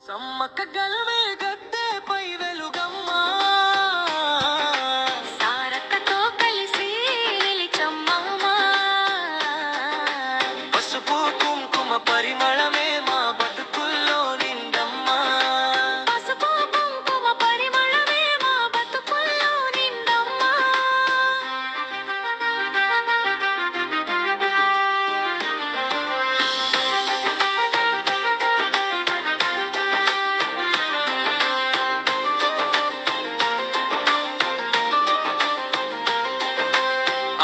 సమ్మక్క గలవే గద్దెపై వెలుగమ్మా సారక్కతో కలిసి నిలిచమ్మా పసుపు కుంకుమ పరిమళమే మా బతుకుల్లో నిండమ్మా పసుపు కుంకుమ పరిమళమే మా బతుకుల్లో నిండమ్మా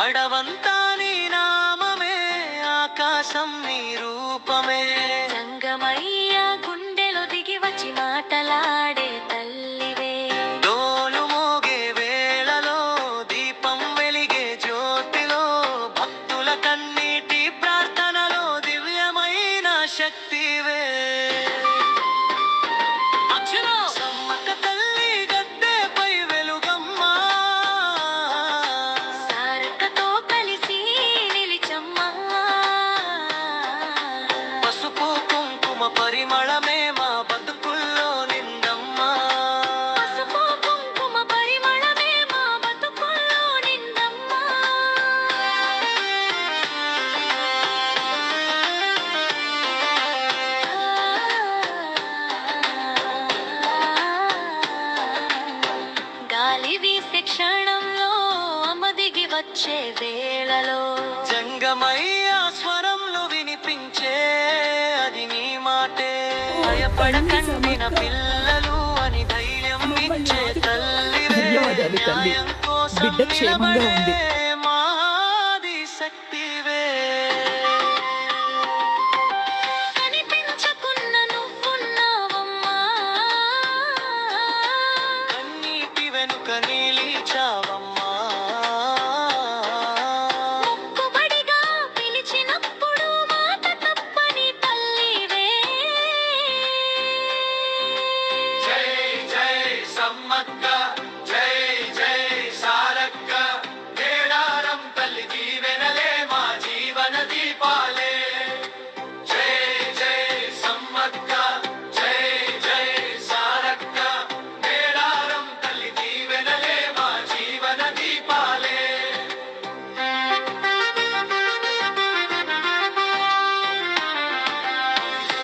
అడవంతా నీ నామమే ఆకాశం నీ రూపమే జంగమయ్య గుండెలో దిగి వచ్చి మాటలాడే తల్లివే డోలు మోగే వేళలో దీపం వెలిగే జ్యోతిలో భక్తుల కన్నీటి ప్రార్థనలో దివ్యమైన శక్తివే సమ్మక్క తల్లి గద్దెపై వెలుగమ్మా సారక్కతో కలిసి నిలిచమ్మా పసుపు కుంకుమ పరిమళమే మా బతుకుల్లో నిండమ్మా పసుపు కుంకుమ పరిమళమే మా బతుకుల్లో నిండమ్మా గాలి వీసే క్షణంలో అమదిగి వచ్చే వేళలో జంగమయ్య స్వరంలో వినిపించే అది నీ మాటే భయపడకండిన పిల్లలు అని ధైర్యం ఇచ్చే తల్లివే ధన్యవాదాలు తల్లి. న్యాయం కోసం బిడ్డ క్షేమంగా ఉంది. నిలబడే